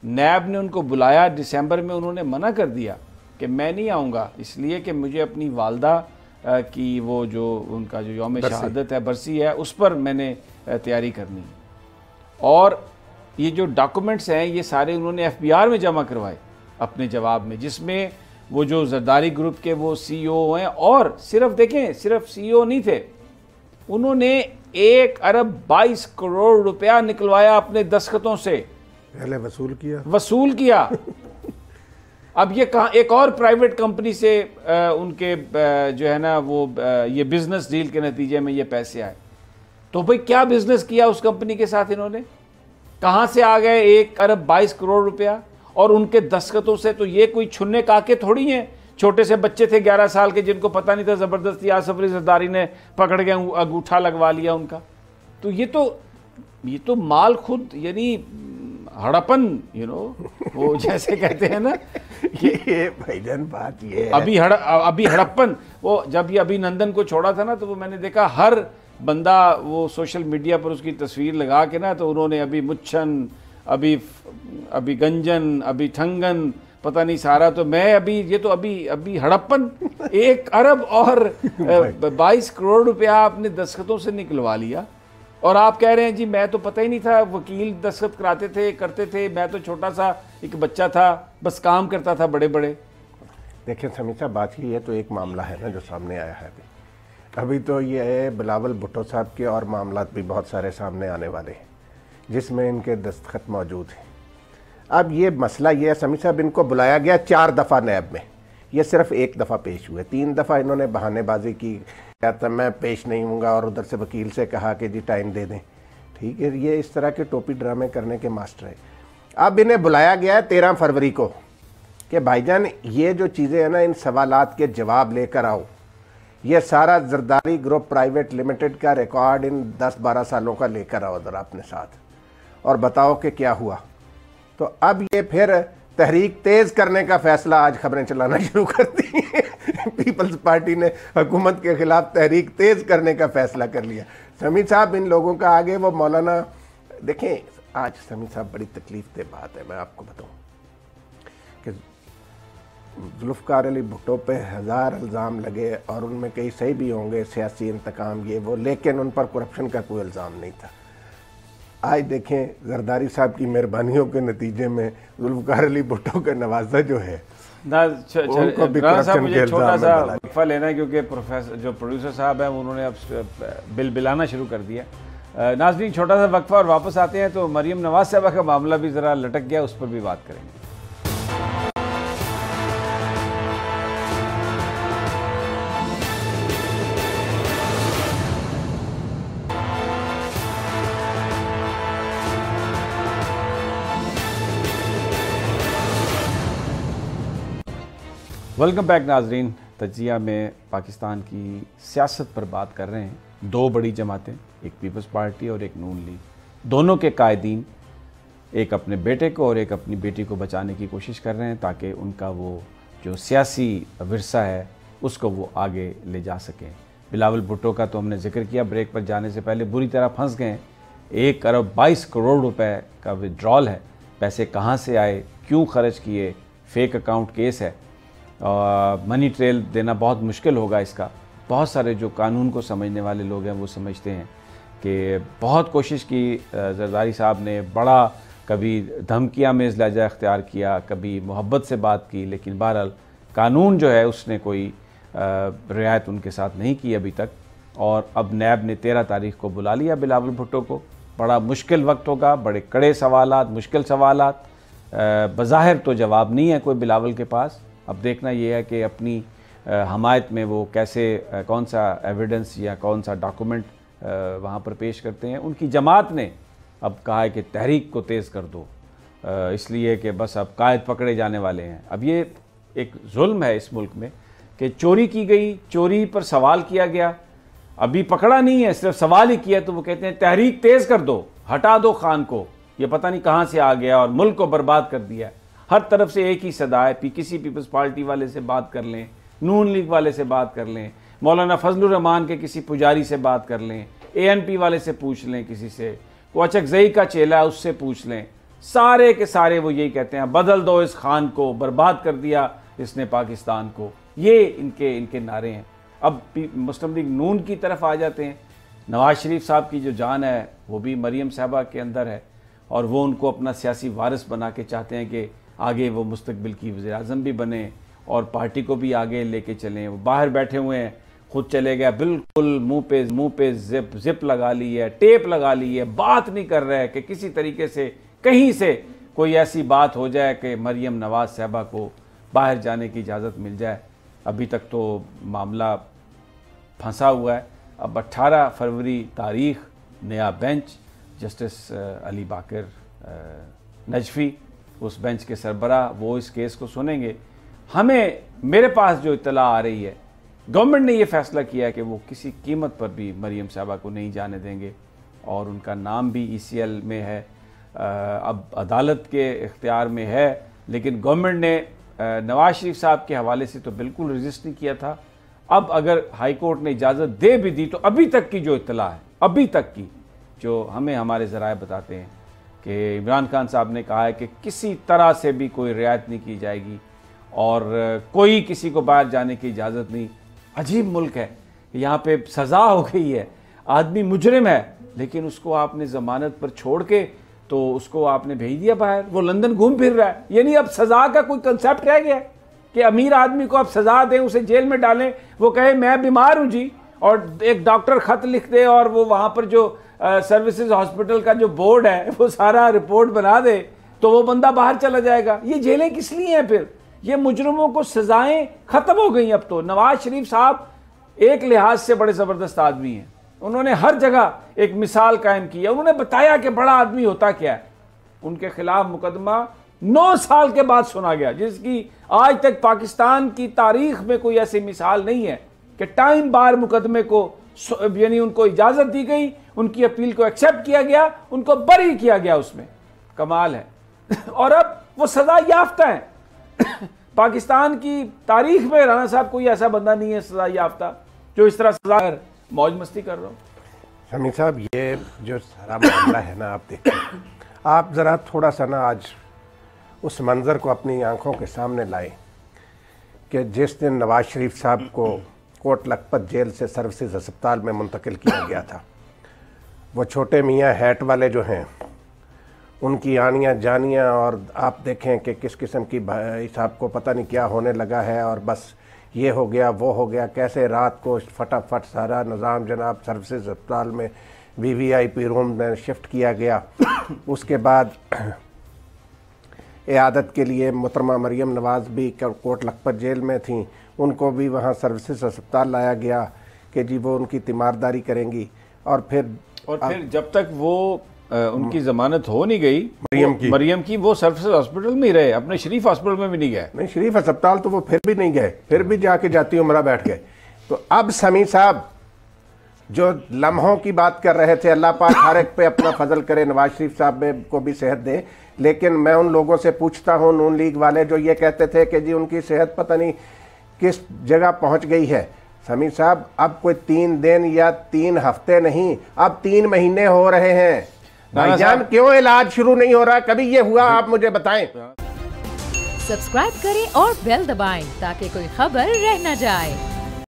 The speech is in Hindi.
नैब ने उनको बुलाया दिसंबर में, उन्होंने मना कर दिया कि मैं नहीं आऊँगा, इसलिए कि मुझे अपनी वालदा की वो जो उनका जो यौम शहादत है, बरसी है, उस पर मैंने तैयारी करनी है। और ये जो डॉक्यूमेंट्स हैं ये सारे उन्होंने एफबीआर में जमा करवाए अपने जवाब में, जिसमें वो जो जरदारी ग्रुप के वो सीईओ हैं, और सिर्फ देखें सिर्फ सीईओ नहीं थे, उन्होंने 1 अरब 22 करोड़ रुपया निकलवाया अपने दस्तखतों से, पहले वसूल किया। अब ये कहाँ, एक और प्राइवेट कंपनी से उनके जो है ना वो ये बिजनेस डील के नतीजे में ये पैसे आए। तो भाई क्या बिजनेस किया उस कंपनी के साथ इन्होंने, कहाँ से आ गए 1 अरब 22 करोड़ रुपया, और उनके दस्तखतों से? तो ये कोई छुन्ने काके थोड़ी हैं, छोटे से बच्चे थे 11 साल के जिनको पता नहीं था, ज़बरदस्ती आसफ अली जरदारी ने पकड़ के अंगूठा लगवा लिया उनका। तो ये तो माल खुद, यानी हड़प्पन, वो जैसे कहते हैं ना, ये भाईजान बात ये है, अभी हड़प्पन। वो जब ये अभिनंदन को छोड़ा था ना, तो वो मैंने देखा हर बंदा वो सोशल मीडिया पर उसकी तस्वीर लगा के ना, तो उन्होंने अभी मुच्छन, अभी गंजन, अभी ठंगन, पता नहीं सारा। तो मैं अभी हड़प्पन 1 अरब और 22 करोड़ रुपया अपने दस्तखतों से निकलवा लिया, और आप कह रहे हैं जी मैं तो पता ही नहीं था, वकील दस्तखत कराते थे, करते थे, मैं तो छोटा सा एक बच्चा था, बस काम करता था बड़े बड़े। देखिए समीर साहब, बात ही है, तो एक मामला है ना जो सामने आया है अभी तो ये है बिलावल भुट्टो साहब के, और मामलात भी बहुत सारे सामने आने वाले हैं जिसमें इनके दस्तखत मौजूद हैं। अब ये मसला ये है समीर साहब, इनको बुलाया गया 4 दफ़ा नैब में, ये सिर्फ 1 दफ़ा पेश हुए। 3 दफ़ा इन्होंने बहानेबाजी की, कहता मैं पेश नहीं हूँगा, और उधर से वकील से कहा कि जी टाइम दे दें। ठीक है, ये इस तरह के टोपी ड्रामे करने के मास्टर है। अब इन्हें बुलाया गया है 13 फरवरी को कि भाईजान ये जो चीज़ें हैं ना, इन सवालात के जवाब लेकर आओ। ये सारा जरदारी ग्रुप प्राइवेट लिमिटेड का रिकॉर्ड इन 10-12 सालों का लेकर आओ ज़रा अपने साथ, और बताओ कि क्या हुआ। तो अब ये फिर तहरीक तेज़ करने का फैसला, आज खबरें चलाना शुरू कर दी पीपल्स पार्टी ने हुकूमत के खिलाफ तहरीक तेज़ करने का फैसला कर लिया। समीर साहब, इन लोगों का आगे वो मौलाना, देखें आज समीर साहब बड़ी तकलीफ दे बात है, मैं आपको बताऊं कि जुल्फ़िकार अली भुट्टो पे 1000 इल्ज़ाम लगे, और उनमें कई सही भी होंगे, सियासी इंतकाम ये वो, लेकिन उन पर करप्शन का कोई इल्ज़ाम नहीं था। आज देखें जरदारी साहब की मेहरबानियों के नतीजे में जुल्फ़िकार अली भुट्टो का नवाजा जो है मुझे छोटा सा वक्फा लेना है, क्योंकि प्रोफेसर जो प्रोड्यूसर साहब हैं उन्होंने अब बिल बिलाना शुरू कर दिया। नाज़रीन, छोटा सा वक्फा और वापस आते हैं। तो मरियम नवाज साहबा का मामला भी ज़रा लटक गया, उस पर भी बात करेंगे। वेलकम बैक नाजरीन। तजिया में पाकिस्तान की सियासत पर बात कर रहे हैं। 2 बड़ी जमातें, एक पीपल्स पार्टी और एक नून लीग, दोनों के कायदीन एक अपने बेटे को और एक अपनी बेटी को बचाने की कोशिश कर रहे हैं, ताकि उनका वो जो सियासी विरसा है उसको वो आगे ले जा सकें। बिलावल भुट्टो का तो हमने जिक्र किया ब्रेक पर जाने से पहले, बुरी तरह फंस गए। 1 अरब 22 करोड़ रुपए का विड्रॉल है। पैसे कहाँ से आए, क्यों खर्च किए, फेक अकाउंट केस है, मनी ट्रेल देना बहुत मुश्किल होगा इसका। बहुत सारे जो कानून को समझने वाले लोग हैं वो समझते हैं कि बहुत कोशिश की जरदारी साहब ने, बड़ा कभी धमकियाँ में लहजा अख्तियार किया, कभी मोहब्बत से बात की, लेकिन बहरहाल कानून जो है उसने कोई रियायत उनके साथ नहीं की अभी तक। और अब नैब ने 13 तारीख को बुला लिया बिलावल भुट्टो को। बड़ा मुश्किल वक्त होगा, बड़े कड़े सवालात, मुश्किल सवालात। बज़ाहिर तो जवाब नहीं है कोई बिलावल के पास। अब देखना ये है कि अपनी हमायत में वो कैसे, कौन सा एविडेंस या कौन सा डॉक्यूमेंट वहाँ पर पेश करते हैं। उनकी जमात ने अब कहा है कि तहरीक को तेज़ कर दो, इसलिए कि बस अब कायद पकड़े जाने वाले हैं। अब ये एक जुल्म है इस मुल्क में कि चोरी की गई, चोरी पर सवाल किया गया, अभी पकड़ा नहीं है, सिर्फ सवाल ही किया, तो वो कहते हैं तहरीक तेज़ कर दो, हटा दो खान को, ये पता नहीं कहाँ से आ गया और मुल्क को बर्बाद कर दिया। हर तरफ से एक ही सदा है, किसी पीपल्स पार्टी वाले से बात कर लें, नून लीग वाले से बात कर लें, मौलाना फजलुर रहमान के किसी पुजारी से बात कर लें, ANP वाले से पूछ लें, किसी से, को अचकजई का चेला है उससे पूछ लें, सारे के सारे वो यही कहते हैं, बदल दो इस खान को, बर्बाद कर दिया इसने पाकिस्तान को। ये इनके नारे हैं। अब मुस्लिम लीग नून की तरफ आ जाते हैं। नवाज शरीफ साहब की जो जान है वो भी मरियम साहबा के अंदर है, और वो उनको अपना सियासी वारिस बना के चाहते हैं कि आगे वो मुस्तकबिल की वज़ीर आज़म भी बने और पार्टी को भी आगे लेके चलें। वो बाहर बैठे हुए हैं, खुद चले गया, बिल्कुल मुंह पे जिप लगा ली है, टेप लगा ली है, बात नहीं कर रहा है कि किसी तरीके से कहीं से कोई ऐसी बात हो जाए कि मरियम नवाज साहबा को बाहर जाने की इजाज़त मिल जाए। अभी तक तो मामला फंसा हुआ है। अब 18 फरवरी तारीख, नया बेंच, जस्टिस अली बाकर नजफी उस बेंच के सरबराह, वो इस केस को सुनेंगे। मेरे पास जो इत्तला आ रही है, गवर्नमेंट ने ये फैसला किया है कि वो किसी कीमत पर भी मरियम साहबा को नहीं जाने देंगे, और उनका नाम भी ECL में है, अब अदालत के इख्तियार में है। लेकिन गवर्नमेंट ने नवाज शरीफ साहब के हवाले से तो बिल्कुल रजिस्ट नहीं किया था। अब अगर हाई कोर्ट ने इजाज़त दे भी दी, तो अभी तक की जो इत्तला है, अभी तक की जो हमें हमारे ज़राए बताते हैं कि इमरान खान साहब ने कहा है कि किसी तरह से भी कोई रियायत नहीं की जाएगी और कोई किसी को बाहर जाने की इजाज़त नहीं। अजीब मुल्क है, यहाँ पे सज़ा हो गई है, आदमी मुजरिम है, लेकिन उसको आपने ज़मानत पर छोड़ के तो उसको आपने भेज दिया बाहर, वो लंदन घूम फिर रहा है। यानी अब सज़ा का कोई कंसेप्ट रह गया है कि अमीर आदमी को आप सज़ा दें, उसे जेल में डालें, वो कहे मैं बीमार हूँ जी, और एक डॉक्टर ख़त लिख दे और वो वहाँ पर जो सर्विसेज हॉस्पिटल का जो बोर्ड है वो सारा रिपोर्ट बना दे, तो वो बंदा बाहर चला जाएगा। ये जेलें किस लिए हैं फिर? ये मुजरिमों को सजाएं ख़त्म हो गई अब तो। नवाज शरीफ साहब एक लिहाज से बड़े ज़बरदस्त आदमी हैं, उन्होंने हर जगह एक मिसाल कायम की है। उन्होंने बताया कि बड़ा आदमी होता क्या है। उनके खिलाफ मुकदमा 9 साल के बाद सुना गया, जिसकी आज तक पाकिस्तान की तारीख में कोई ऐसी मिसाल नहीं है कि टाइम बार मुकदमे को, यानी उनको इजाज़त दी गई, उनकी अपील को एक्सेप्ट किया गया, उनको बरी किया गया, उसमें कमाल है। और अब वो सजा याफ्ता है। पाकिस्तान की तारीख में राणा साहब कोई ऐसा बंदा नहीं है सजा याफ्ता जो इस तरह सजा कर मौज मस्ती कर रहा हो। शमी साहब, ये जो सारा मामला है ना, आप देखिए, आप ज़रा थोड़ा सा ना आज उस मंज़र को अपनी आंखों के सामने लाएं कि जिस दिन नवाज शरीफ साहब को कोट लखपत जेल से सर्विसेज अस्पताल में मुंतकिल किया गया था, वो छोटे मियाँ हैट वाले जो हैं, उनकी आनियाँ जानियाँ, और आप देखें कि किस किस्म की भाई साहब को पता नहीं क्या होने लगा है, और बस ये हो गया वो हो गया, कैसे रात को फटाफट सारा निज़ाम जनाब सर्विसेज अस्पताल में VVIP रूम में शिफ्ट किया गया। उसके बाद इयादत के लिए मोहतरमा मरियम नवाज भी कोट लखपत जेल में थीं, उनको भी वहाँ सर्विसेज अस्पताल लाया गया कि जी वो उनकी तीमारदारी करेंगी। और फिर जब तक वो उनकी जमानत हो नहीं गई मरियम की वो सर्विसेज हॉस्पिटल में ही रहे, अपने शरीफ हॉस्पिटल में भी नहीं गए। नहीं, शरीफ अस्पताल तो वो फिर भी नहीं गए, फिर भी जाके जाती उम्रा बैठ गए। तो अब समी साहब जो लम्हों की बात कर रहे थे, अल्लाह पाक हर एक पे अपना फजल करे, नवाज शरीफ साहब को भी सेहत दे, लेकिन मैं उन लोगों से पूछता हूँ, नून लीग वाले जो ये कहते थे कि जी उनकी सेहत पता नहीं किस जगह पहुँच गई है। समी साहब, अब कोई 3 दिन या 3 हफ्ते नहीं, अब 3 महीने हो रहे हैं। भाईजान, क्यों इलाज शुरू नहीं हो रहा? कभी ये हुआ? आप मुझे बताएं। सब्सक्राइब करें और बेल दबाएं ताकि कोई खबर रह न जाए।